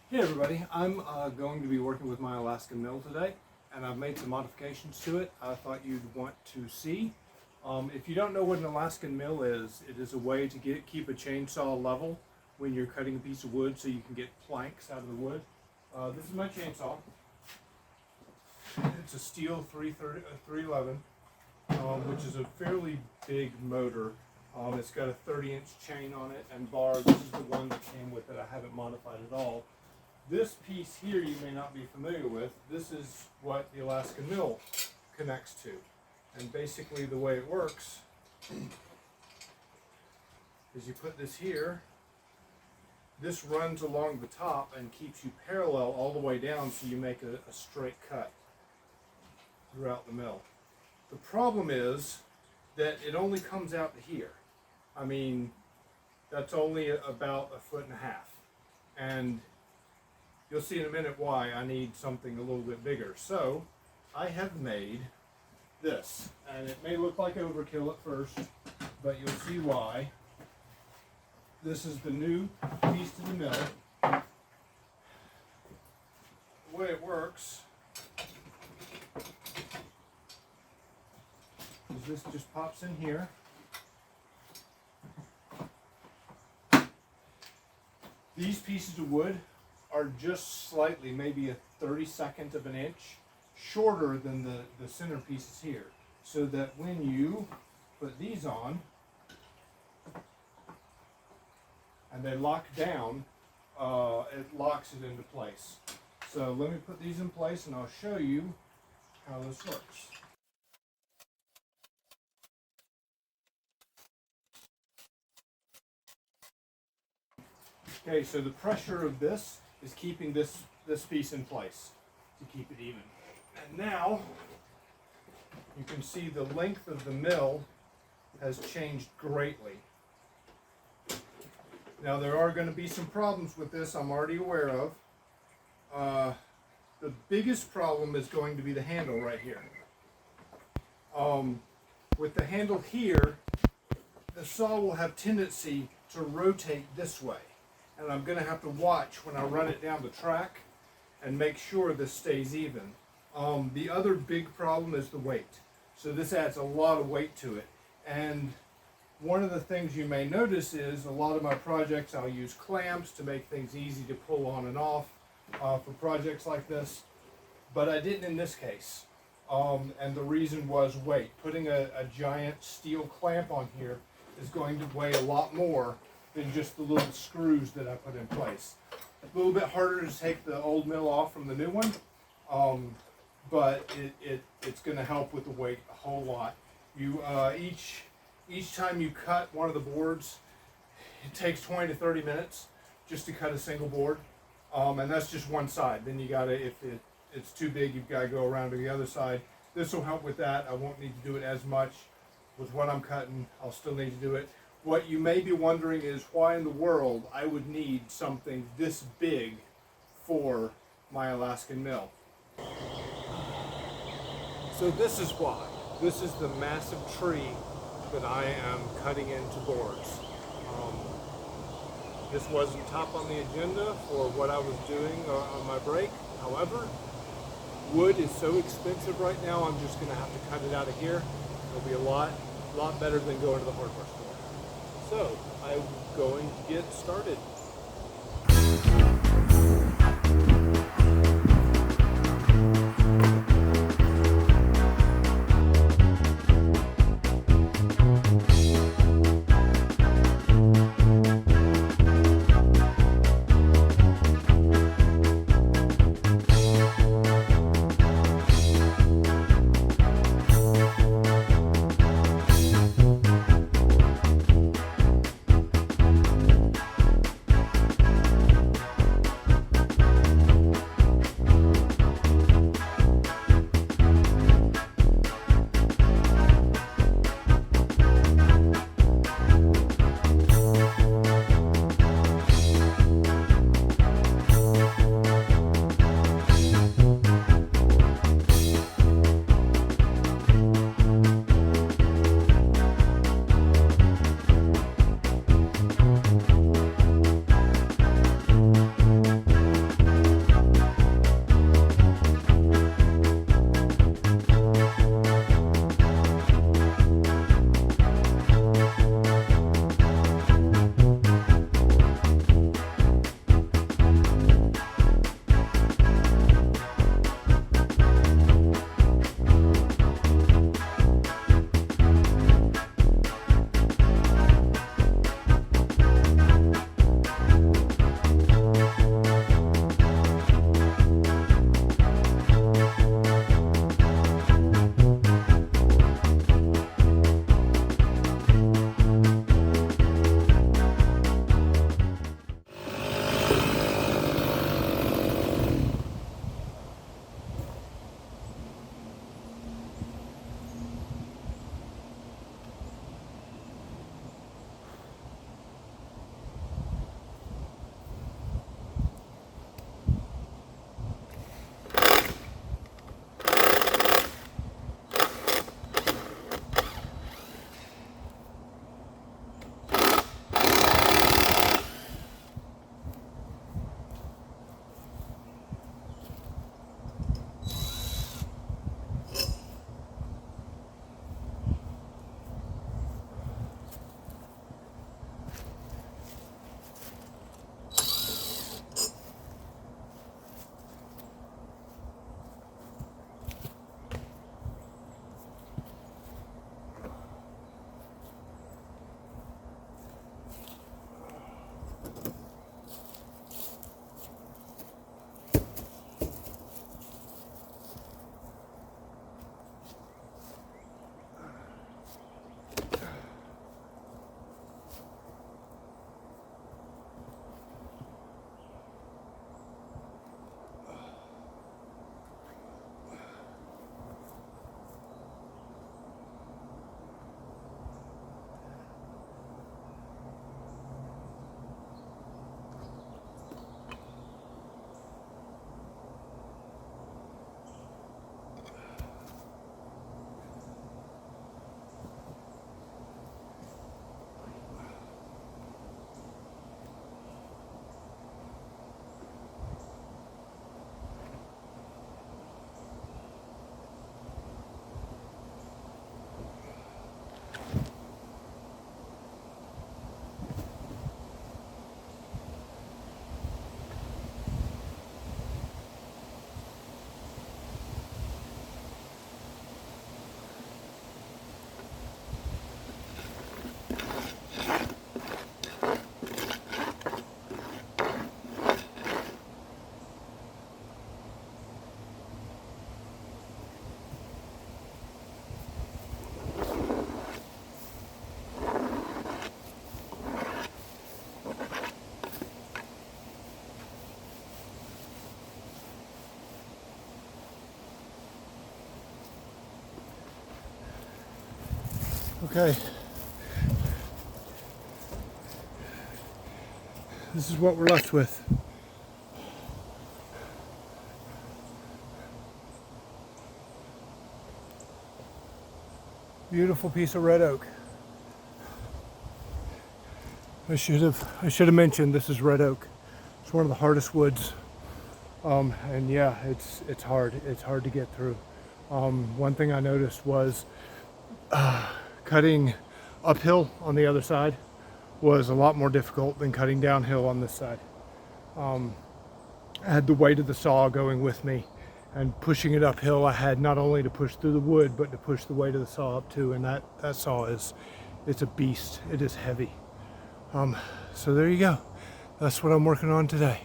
Hey everybody, I'm going to be working with my Alaskan Mill today, and I've made some modifications to it I thought you'd want to see. If you don't know what an Alaskan Mill is, it is a way to keep a chainsaw level when you're cutting a piece of wood so you can get planks out of the wood. This is my chainsaw. It's a steel 311, which is a fairly big motor. It's got a 30-inch chain on it and bar. This is the one that came with it. I haven't modified at all. This piece here you may not be familiar with. This is what the Alaskan Mill connects to. And basically the way it works is you put this here. This runs along the top and keeps you parallel all the way down so you make a straight cut throughout the mill. The problem is that it only comes out to here. I mean, that's only about 1.5 feet. And you'll see in a minute why I need something a little bit bigger. So I have made this, and it may look like overkill at first, but you'll see why. This is the new piece to the mill. The way it works is this just pops in here. These pieces of wood are just slightly, maybe 1/32 of an inch, shorter than the center pieces here. So that when you put these on, and they lock down, it locks it into place. So let me put these in place and I'll show you how this works. Okay, so the pressure of this is keeping this piece in place to keep it even. And now you can see the length of the mill has changed greatly. Now there are going to be some problems with this I'm already aware of. The biggest problem is going to be the handle right here. With the handle here, the saw will have tendency to rotate this way. And I'm going to have to watch when I run it down the track and make sure this stays even. The other big problem is the weight. So this adds a lot of weight to it. And one of the things you may notice is a lot of my projects I'll use clamps to make things easy to pull on and off for projects like this. But I didn't in this case. And the reason was weight. Putting a giant steel clamp on here is going to weigh a lot more than just the little screws that I put in place. A little bit harder to take the old mill off from the new one, but it's going to help with the weight a whole lot. You each time you cut one of the boards, it takes 20 to 30 minutes just to cut a single board, and that's just one side. Then you gotta, if it's too big, you've got to go around to the other side. This will help with that. I won't need to do it as much with what I'm cutting. I'll still need to do it. What you may be wondering is why in the world I would need something this big for my Alaskan Mill. So this is why. This is the massive tree that I am cutting into boards. This wasn't top on the agenda for what I was doing on my break. However, wood is so expensive right now, I'm just going to have to cut it out of here. It'll be a lot better than going to the hardware store. So, I'm going to get started. Okay. This is what we're left with. Beautiful piece of red oak. I should have mentioned this is red oak. It's one of the hardest woods. And yeah, it's hard. It's hard to get through. One thing I noticed was cutting uphill on the other side was a lot more difficult than cutting downhill on this side. I had the weight of the saw going with me, and pushing it uphill, I had not only to push through the wood, but to push the weight of the saw up too. And that saw it's a beast. It is heavy. So there you go. That's what I'm working on today.